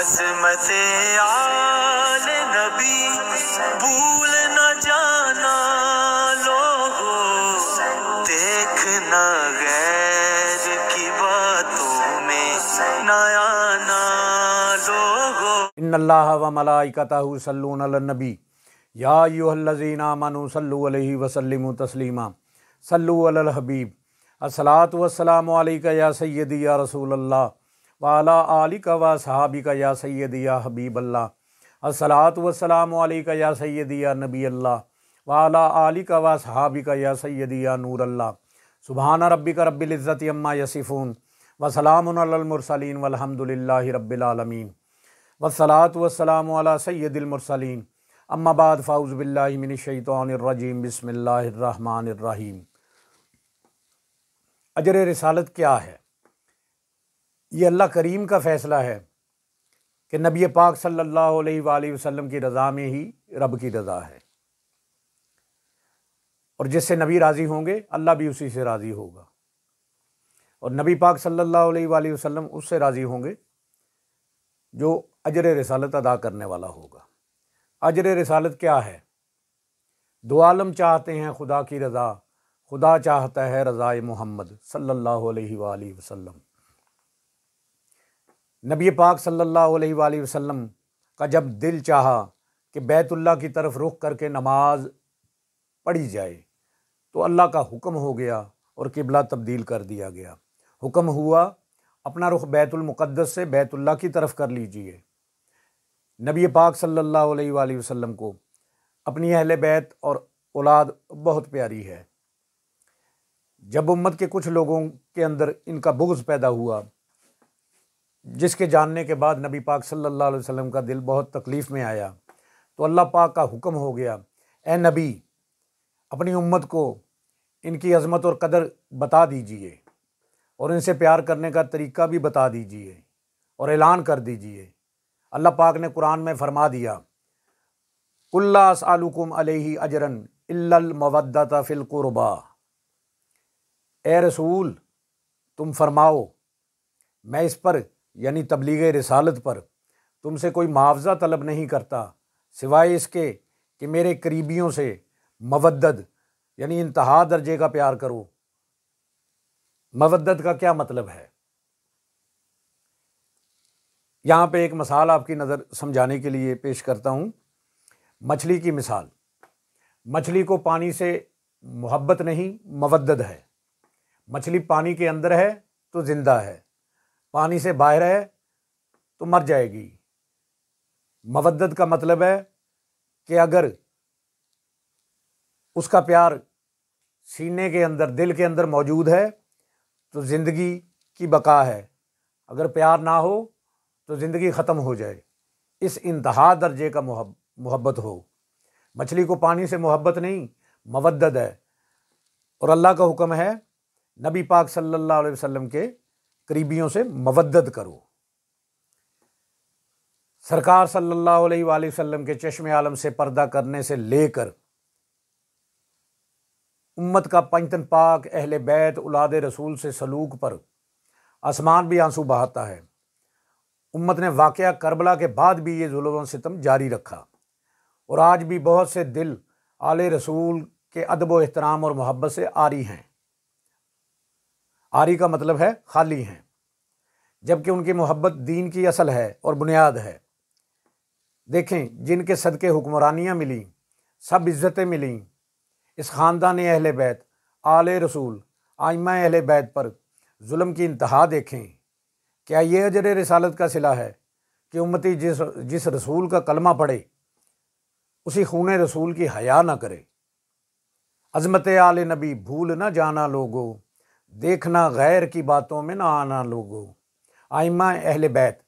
अज़मते आले नबी भूल न जाना लोगो, देखना गैर की बातों में न आना लोगो। इन्नल्लाह व मलाइकतहु यस्सल्लूना अलन नबी या अय्युहल्लज़ीना आमनू सल्लु अलैहि व सल्लिमू तस्लीमा। सल्लु अलल हबीब। अस्सलातु वस्सलामु अलैका या सय्यदी या रसूलल्लाह व अला आलिका व सहाबिका या सय्यदी या हबीबल्लाह। अस्सलातु वस्सलामु अलैका या सय्यदी या नबी अल्लाह व अला आलिका व सहाबिका या सय्यदी या नूर अल्लाह। सुबहान रब्बिका रब्बिल इज़्ज़ति अम्मा यसिफून व सलामुन अलल मुरसलीन वल्हम्दुलिल्लाहि रब्बिल आलमीन। वस्सलातु वस्सलामु अला सय्यदिल मुरसलीन। अम्मा बाद फ़ाऊज़ु बिल्लाहि मिनश शैतानिर रजीम। बिस्मिल्लाहिर रहमानिर रहीम। अजर रिसालत क्या है? ये अल्लाह करीम का फ़ैसला है कि नबी पाक सल्लल्लाहु अलैहि वसल्लम की रज़ा में ही रब की रज़ा है, और जिससे नबी राज़ी होंगे अल्लाह भी उसी से राज़ी होगा, और नबी पाक सल्लल्लाहु अलैहि वसल्लम उससे राज़ी होंगे जो अजर रिसालत अदा करने वाला होगा। अजर रिसालत क्या है? दो आलम चाहते हैं खुदा की रज़ा, खुदा चाहता है रज़ाए मोहम्मद सल्लल्लाहु अलैहि वसल्लम। नबी पाक सल्लल्लाहु अलैहि वसल्लम का जब दिल चाहा कि बैतुल्लाह की तरफ रुख करके नमाज पढ़ी जाए, तो अल्लाह का हुक्म हो गया और किबला तब्दील कर दिया गया। हुक्म हुआ अपना रुख बैतुल मुक़द्दस से बैतुल्लाह की तरफ कर लीजिए। नबी पाक सल्लल्लाहु अलैहि वसल्लम को अपनी अहले बैत और औलाद बहुत प्यारी है। जब उम्मत के कुछ लोगों के अंदर इनका बुग़्ज़ पैदा हुआ, जिसके जानने के बाद नबी पाक सल्लल्लाहु अलैहि वसल्लम का दिल बहुत तकलीफ़ में आया, तो अल्लाह पाक का हुक्म हो गया, ए नबी, अपनी उम्मत को इनकी अज़मत और कदर बता दीजिए और इनसे प्यार करने का तरीक़ा भी बता दीजिए और ऐलान कर दीजिए। अल्लाह पाक ने कुरान में फरमा दिया, कुल ला अस्अलुकुम अलैहि अजरन इल्लल मवद्दता फ़िल क़ुरबा। ए रसूल, तुम फरमाओ, मैं इस पर यानी तबलीग रिसालत पर तुमसे कोई मुआवजा तलब नहीं करता, सिवाय इसके कि मेरे करीबियों से मवद्दत यानी इंतहा दर्जे का प्यार करो। मवद्दत का क्या मतलब है? यहाँ पे एक मिसाल आपकी नज़र समझाने के लिए पेश करता हूँ। मछली की मिसाल। मछली को पानी से मोहब्बत नहीं, मवद्दत है। मछली पानी के अंदर है तो ज़िंदा है, पानी से बाहर है तो मर जाएगी। मवद्दत का मतलब है कि अगर उसका प्यार सीने के अंदर, दिल के अंदर मौजूद है तो ज़िंदगी की बका है, अगर प्यार ना हो तो ज़िंदगी ख़त्म हो जाए। इस इंतहा दर्जे का मोहब्बत हो। मछली को पानी से मोहब्बत नहीं, मवद्दत है। और अल्लाह का हुक्म है नबी पाक सल्लल्लाहु अलैहि वसल्लम के करीबियों से मवद्दत करो। सरकार सल्लल्लाहु अलैहि वसल्लम के चश्मे आलम से पर्दा करने से लेकर उम्मत का पंजतन पाक अहले बैत औलाद रसूल से सलूक पर आसमान भी आंसू बहाता है। उम्मत ने वाक़या करबला के बाद भी ये जुल्म सितम जारी रखा, और आज भी बहुत से दिल आले रसूल के अदब व एहतराम और मोहब्बत से आरी हैं। आरी का मतलब है खाली हैं, जबकि उनकी मोहब्बत दीन की असल है और बुनियाद है। देखें, जिनके सदक़े हुक्मरानियाँ मिली, सब इज़्ज़तें मिली, इस ख़ानदान अहले बैत आले रसूल आइम्मा अहले बैत पर जुल्म की इंतहा देखें। क्या ये अजर रिसालत का सिला है कि उम्मती जिस रसूल का कलमा पढ़े उसी खून रसूल की हया ना करे? अज़मत आले नबी भूल ना जाना लोगो, देखना गैर की बातों में ना आना लोगो। आइम्मा अहले बैत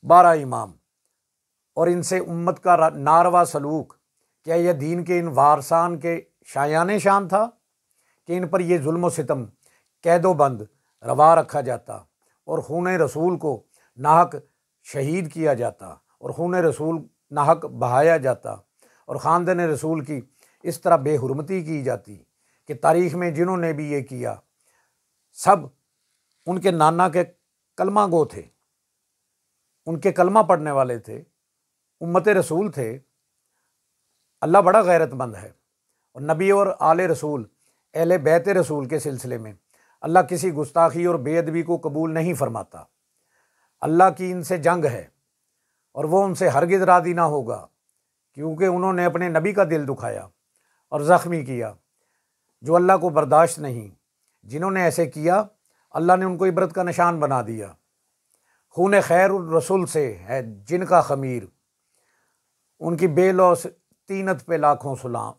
12 इमाम और इनसे उम्मत का नारवा सलूक, क्या यह दीन के इन वारसान के शायाने शान था कि इन पर यह जुल्म सितम कैदोबंद रवा रखा जाता और खून रसूल को नाहक शहीद किया जाता और खून रसूल नाहक बहाया जाता और ख़ानदान रसूल की इस तरह बेहुरमती की जाती कि तारीख़ में जिन्होंने भी ये किया सब उनके नाना के कलमा गो थे। उनके कलमा पढ़ने वाले थे, उम्मत रसूल थे। अल्लाह बड़ा गैरतमंद है और नबी और आले रसूल, अहले बैत रसूल के सिलसिले में अल्लाह किसी गुस्ताखी और बेअदबी को कबूल नहीं फरमाता। अल्लाह की इनसे जंग है और वो उनसे हरगिज़ राज़ी ना होगा, क्योंकि उन्होंने अपने नबी का दिल दुखाया और ज़ख्मी किया, जो अल्लाह को बर्दाश्त नहीं। जिन्होंने ऐसे किया, अल्लाह ने उनको इबरत का निशान बना दिया। खून खैर रसूल से है जिनका खमीर, उनकी बेलौस तीनत पे लाखों सलाम।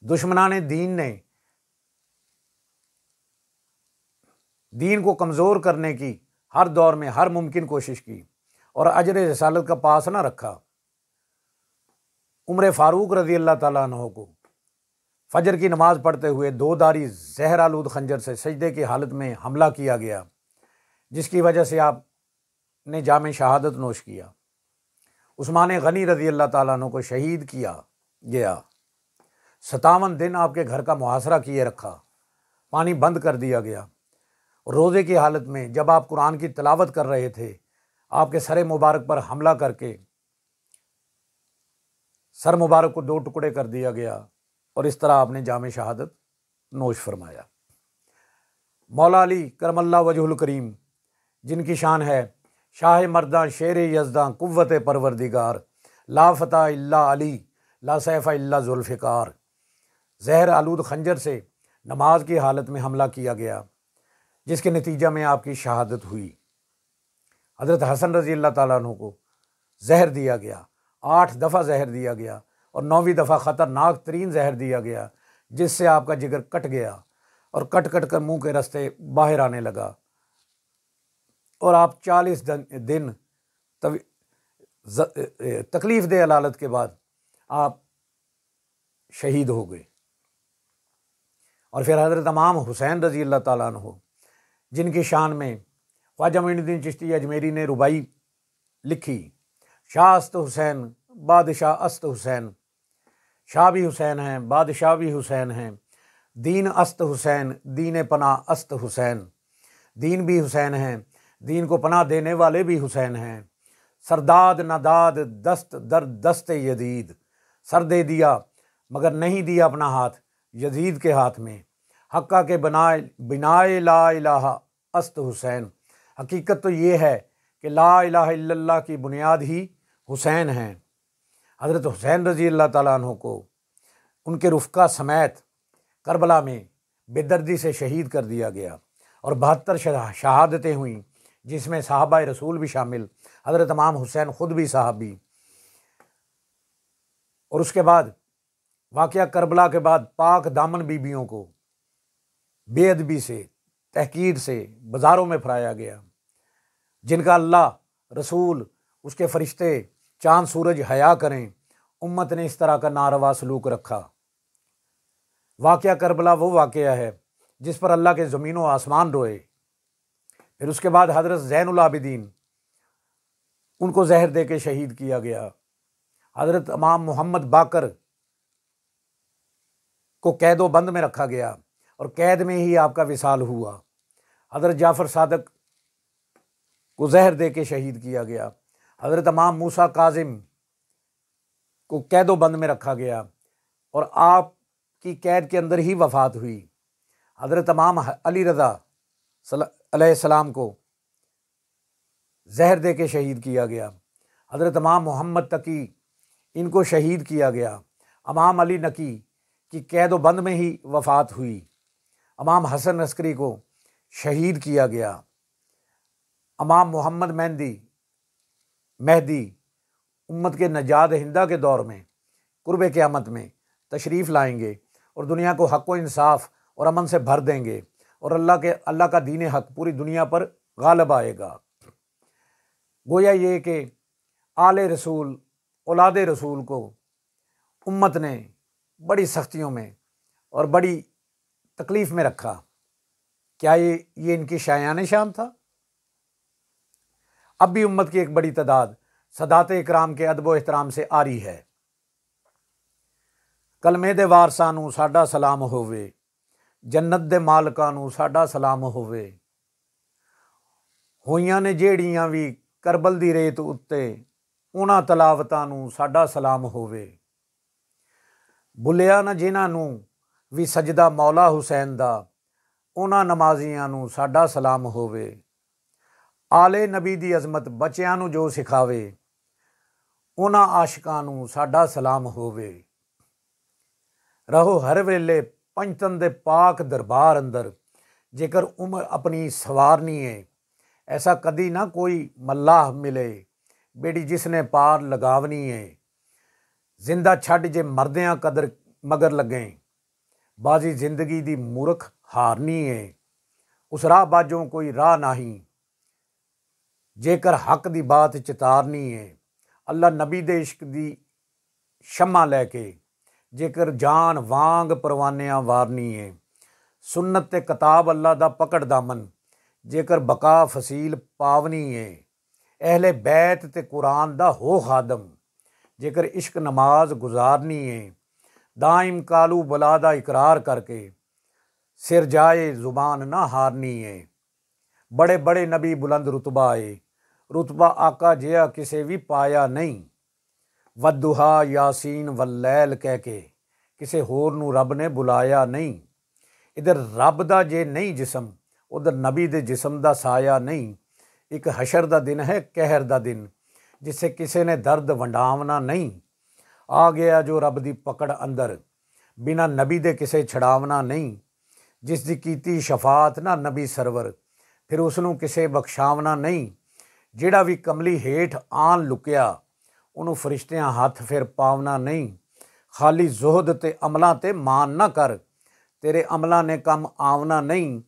दुश्मनाने दीन को कमज़ोर करने की हर दौर में हर मुमकिन कोशिश की और अजर रिसालत का पास ना रखा। उमर फारूक रज़ी अल्लाह ताला अन्हु को फजर की नमाज पढ़ते हुए दो धारी जहर आलूद खंजर से सजदे की हालत में हमला किया गया, जिसकी वजह से आपने जाम शहादत नोश किया। उस्मान गनी रज़ी अल्लाह ताला अन्हु को शहीद किया गया। 57 दिन आपके घर का मुहासरा किए रखा, पानी बंद कर दिया गया। रोज़े की हालत में जब आप कुरान की तिलावत कर रहे थे, आपके सर मुबारक पर हमला करके सर मुबारक को 2 टुकड़े कर दिया गया और इस तरह आपने जाम शहादत नोश फरमाया। मौला अली करमल्ला वजहुल करीम, जिनकी शान है शाह मर्दां शेर यज़दां कुव्वत परवरदिगार, ला फता इल्ला अली ला सैफ़ा इल्ला जुल्फ़िकार, जहर आलूद खंजर से नमाज की हालत में हमला किया गया, जिसके नतीजा में आपकी शहादत हुई। हज़रत हसन रज़ी अल्लाह ताला अन्हु को जहर दिया गया, 8 दफ़ा जहर दिया गया और 9वीं दफ़ा ख़तरनाक तरीन जहर दिया गया, जिससे आपका जिगर कट गया और कट कट कर मुँह के रास्ते बाहर आने लगा और आप 40 दिन तकलीफ़ दे अलालत के बाद आप शहीद हो गए। और फिर हज़रत इमाम हुसैन रज़ी अल्लाह ताला अन्हु, जिनकी शान में ख्वाजा मोइनुद्दीन चिश्ती अजमेरी ने रुबाई लिखी, शाह अस्त हुसैन बादशाह अस्त हुसैन, शाह भी हुसैन हैं बादशाह भी हुसैन हैं, दीन अस्त हुसैन दीन पना अस्त हुसैन, दीन भी हुसैन हैं, दीन को पनाह देने वाले भी हुसैन हैं। सरदाद नादाद दस्त दर दस्त यजीद, सर दे दिया मगर नहीं दिया अपना हाथ यजीद के हाथ में। हक्का के बिनाए ला इलाहा अस्त हुसैन, हकीकत तो ये है कि ला इलाहा इल्लल्लाह की बुनियाद ही हुसैन हैं। हज़रत हुसैन रज़ी अल्लाह ताला अन्हु को उनके रुफ़का समेत करबला में बेदर्दी से शहीद कर दिया गया और 72 शहादतें हुई, जिसमें साहबा रसूल भी शामिल, हज़रत इमाम हुसैन ख़ुद भी साहबी। और उसके बाद वाक़या करबला के बाद पाक दामन बीबियों को बेअदबी से तहकीर से बाज़ारों में फराया गया, जिनका अल्लाह रसूल उसके फ़रिश्ते चाँद सूरज हया करें। उम्मत ने इस तरह का नारवा सलूक रखा। वाक़या करबला वो वाक़या है जिस पर अल्लाह के ज़मीन व आसमान रोए। फिर उसके बाद हज़रत ज़ैनुल आबिदीन, उनको जहर दे के शहीद किया गया। हज़रत इमाम मोहम्मद बाकर को कैदो बंद में रखा गया और कैद में ही आपका विसाल हुआ। हज़रत जाफ़र सादक को जहर दे के शहीद किया गया। हज़रत इमाम मूसा काजिम को कैदो बंद में रखा गया और आपकी कैद के अंदर ही वफ़ात हुई। हज़रत इमाम अली रज़ा अलैहिस्सलाम को जहर दे के शहीद किया गया। हज़रत इमाम मोहम्मद तकी, इनको शहीद किया गया। इमाम अली नकी की कैदो बंद में ही वफ़ात हुई। इमाम हसन अस्करी को शहीद किया गया। इमाम मोहम्मद मेहदी उम्मत के नजात हिंदा के दौर में कुर्ब क़यामत में तशरीफ़ लाएंगे और दुनिया को हक़ व इंसाफ और अमन से भर देंगे और अल्लाह का दीन हक़ पूरी दुनिया पर गालिब आएगा। गोया ये कि आले रसूल औलाद रसूल को उम्मत ने बड़ी सख्तियों में और बड़ी तकलीफ़ में रखा। क्या ये इनकी शायान शान था? अब भी उम्मत की एक बड़ी तादाद सदात इकराम के अदब व एहतराम से आ रही है। कलमे दे वारसानू साडा सलाम होवे, जन्नत दे मालकानू साडा सलाम होवे, ਹੋਈਆਂ ਨੇ ਜਿਹੜੀਆਂ ਵੀ ਕਰਬਲ ਦੀ ਰੇਤ ਉੱਤੇ, ਉਹਨਾਂ ਤਲਾਵਤਾਂ ਨੂੰ ਸਾਡਾ ਸਲਾਮ ਹੋਵੇ। ਭੁੱਲਿਆ ਨਾ ਜਿਨ੍ਹਾਂ ਨੂੰ ਵੀ ਸਜਦਾ ਮੌਲਾ ਹੁਸੈਨ ਦਾ, ਉਹਨਾਂ ਨਮਾਜ਼ੀਆਂ ਨੂੰ ਸਾਡਾ ਸਲਾਮ ਹੋਵੇ। ਆਲੇ ਨਬੀ ਦੀ ਅਜ਼ਮਤ ਬੱਚਿਆਂ ਨੂੰ ਜੋ ਸਿਖਾਵੇ, ਉਹਨਾਂ ਆਸ਼ਿਕਾਂ ਨੂੰ ਸਾਡਾ ਸਲਾਮ ਹੋਵੇ। ਰਹੋ ਹਰ ਵੇਲੇ ਪੰਜਤਨ ਦੇ ਪਾਕ ਦਰਬਾਰ ਅੰਦਰ, ਜੇਕਰ ਉਮਰ ਆਪਣੀ ਸਵਾਰਨੀ ਹੈ। ਐਸਾ ਕਦੀ ਨਾ ਕੋਈ ਮੱਲਾਹ ਮਿਲੇ, ਬੇੜੀ ਜਿਸਨੇ ਪਾਰ ਲਗਾਵਨੀ ਹੈ। ਜ਼ਿੰਦਾ ਛੱਡ ਜੇ ਮਰਦਿਆਂ ਕਦਰ ਮਗਰ ਲੱਗੇ, ਬਾਜ਼ੀ ਜ਼ਿੰਦਗੀ ਦੀ ਮੂਰਖ ਹਾਰਨੀ ਹੈ। ਉਸ ਰਾਹ ਬਾਝੋਂ ਕੋਈ ਰਾਹ ਨਹੀਂ, ਜੇਕਰ ਹੱਕ ਦੀ ਬਾਤ ਚਿਤਾਰਨੀ ਹੈ। ਅੱਲਾ ਨਬੀ ਦੇ ਇਸ਼ਕ ਦੀ ਸ਼ਮਾ ਲੈ ਕੇ, ਜੇਕਰ ਜਾਨ ਵਾਂਗ ਪਰਵਾਨਿਆਂ ਵਾਰਨੀ ਹੈ। ਸੁਨਤ ਤੇ ਕਿਤਾਬ ਅੱਲਾ ਦਾ ਪਕੜ ਦਾਮਨ, ਜੇਕਰ ਬਕਾ ਫਸੀਲ ਪਾਵਨੀ ਹੈ। ਅਹਿਲੇ ਬੈਤ ਤੇ ਕੁਰਾਨ ਦਾ ਹੋ ਖਾਦਮ, ਜੇਕਰ ਇਸ਼ਕ ਨਮਾਜ਼ ਗੁਜ਼ਾਰਨੀ ਹੈ। ਦਾਇਮ ਕਾਲੂ ਬਲਾ ਦਾ ਇਕਰਾਰ ਕਰਕੇ, ਸਿਰ ਜਾਏ ਜ਼ੁਬਾਨ ਨਾ ਹਾਰਨੀ ਹੈ। ਬੜੇ ਬੜੇ ਨਬੀ ਬੁਲੰਦ ਰੁਤਬਾ ਏ, ਰੁਤਬਾ ਆਕਾ ਜਿਹਾ ਕਿਸੇ ਵੀ ਪਾਇਆ ਨਹੀਂ। ਵੱਦੁਹਾ ਯਾਸੀਨ ਵੱਲੈਲ ਕਹਿ ਕੇ, ਕਿਸੇ ਹੋਰ ਨੂੰ ਰੱਬ ਨੇ ਬੁਲਾਇਆ ਨਹੀਂ। ਇਧਰ ਰੱਬ ਦਾ ਜੇ ਨਹੀਂ ਜਿਸਮ, ਉਧਰ ਨਬੀ ਦੇ ਜਿਸਮ ਦਾ ਸਾਇਆ ਨਹੀਂ। ਇੱਕ ਹਸ਼ਰ ਦਾ ਦਿਨ ਹੈ, ਕਹਿਰ ਦਾ ਦਿਨ, ਜਿਸੇ ਕਿਸੇ ਨੇ ਦਰਦ ਵੰਡਾਵਣਾ ਨਹੀਂ। ਆ ਗਿਆ ਜੋ ਰੱਬ ਦੀ ਪਕੜ ਅੰਦਰ, ਬਿਨਾਂ ਨਬੀ ਦੇ ਕਿਸੇ ਛਡਾਵਣਾ ਨਹੀਂ। ਜਿਸ ਦੀ ਕੀਤੀ ਸ਼ਫਾਤ ਨਾ ਨਬੀ ਸਰਵਰ, ਫਿਰ ਉਸ ਨੂੰ ਕਿਸੇ ਬਖਸ਼ਾਵਣਾ ਨਹੀਂ। ਜਿਹੜਾ ਵੀ ਕਮਲੀ ਹੇਠ ਆਣ ਲੁਕਿਆ, ਉਹਨੂੰ ਫਰਿਸ਼ਤਿਆਂ ਹੱਥ ਫਿਰ ਪਾਵਣਾ ਨਹੀਂ। ਖਾਲੀ ਜ਼ੁਹਦ ਤੇ ਅਮਲਾਂ ਤੇ ਮਾਨ ਨਾ ਕਰ, ਤੇਰੇ ਅਮਲਾਂ ਨੇ ਕੰਮ ਆਵਣਾ ਨਹੀਂ।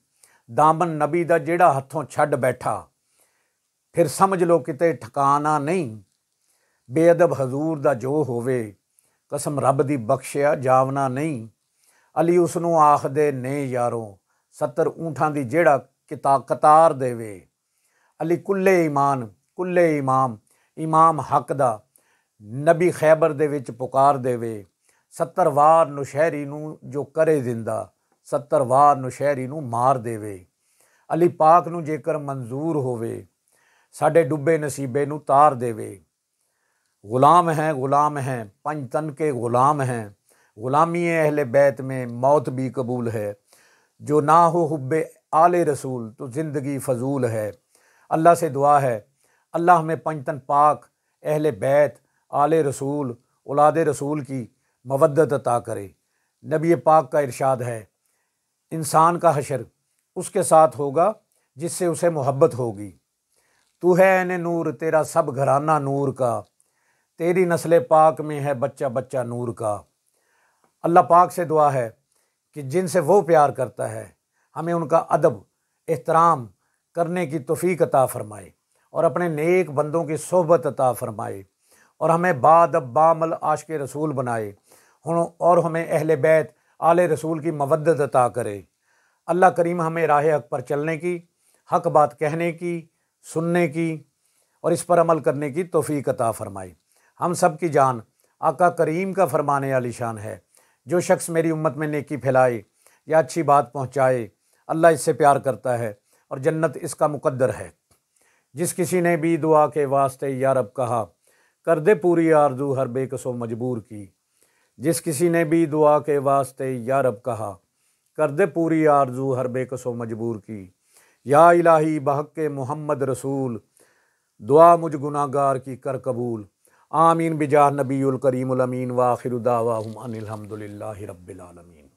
ਦਾਮਨ ਨਬੀ ਦਾ ਜਿਹੜਾ ਹੱਥੋਂ ਛੱਡ ਬੈਠਾ, ਫਿਰ ਸਮਝ ਲਓ ਕਿਤੇ ਠਿਕਾਣਾ ਨਹੀਂ। ਬੇਅਦਬ ਹਜ਼ੂਰ ਦਾ ਜੋ ਹੋਵੇ, ਕਸਮ ਰੱਬ ਦੀ ਬਖਸ਼ਿਆ ਜਾਵਣਾ ਨਹੀਂ। ਅਲੀ ਉਸ ਨੂੰ ਆਖਦੇ ਨੇ ਯਾਰੋ, 70 ਊਂਠਾਂ ਦੀ ਜਿਹੜਾ ਕਤਾਰ ਦੇਵੇ। ਅਲੀ ਕੁੱਲੇ ਈਮਾਨ ਕੁੱਲੇ ਇਮਾਮ, ਇਮਾਮ ਹੱਕ ਦਾ ਨਬੀ ਖੈਬਰ ਦੇ ਵਿੱਚ ਪੁਕਾਰ ਦੇਵੇ। 70 ਵਾਰ ਨੁਸ਼ਹਿਰੀ ਨੂੰ ਜੋ ਕਰੇ ਜ਼ਿੰਦਾ, 70 ਵਾਰ ਨੁਸ਼ਹਿਰੀ ਨੂੰ ਮਾਰ ਦੇਵੇ। ਅਲੀ ਪਾਕ ਨੂੰ ਜੇਕਰ ਮਨਜ਼ੂਰ ਹੋਵੇ, ਸਾਡੇ ਡੁੱਬੇ ਨਸੀਬੇ ਨੂੰ ਤਾਰ ਦੇਵੇ। ਗੁਲਾਮ ਹੈ पंच तन के गुलाम हैं, गुलामी अहले बैत में मौत भी कबूल है। जो ना हो हुब्बे आले रसूल तो ज़िंदगी फ़जूल है। अल्लाह से दुआ है, अल्लाह हमें पंचतन पाक, अहले बैत, आले रसूल, औलाद रसूल की मवद्दत अता करे। नबी पाक का इरशाद है, इंसान का हशर उसके साथ होगा जिससे उसे मोहब्बत होगी। तू है ऐने नूर, तेरा सब घराना नूर का, तेरी नस्ल पाक में है बच्चा बच्चा नूर का। अल्लाह पाक से दुआ है कि जिनसे वो प्यार करता है, हमें उनका अदब एहतराम करने की तौफीक अता फ़रमाए और अपने नेक बंदों की सोहबत अता फ़रमाए और हमें बादब बामल आशिक़ रसूल बनाए और हमें अहले बैत आले रसूल की मवद्दत अता करे। अल्लाह करीम हमें राह हक पर चलने की, हक बात कहने की, सुनने की और इस पर अमल करने की तौफीक अता फ़रमाए। हम सब की जान आका करीम का फरमाने वाली शान है, जो शख्स मेरी उम्मत में नेकी फैलाए या अच्छी बात पहुँचाए, अल्लाह इससे प्यार करता है और जन्नत इसका मुकद्दर है। जिस किसी ने भी दुआ के वास्ते या रब कहा, कर दे पूरी आरज़ू हर बेकसो मजबूर की। जिस किसी ने भी दुआ के वास्ते या रब कहा, कर दे पूरी आरज़ू हर बेकसो मजबूर की। या इलाही बहक़ मोहम्मद रसूल, दुआ मुझ गुनाहगार की कर कबूल। आमीन बिजाह नबीउल करीमुल अमीन व आखिरु दावाहुम अनिल हम्दुलिल्लाहि रब्बिल आलमीन।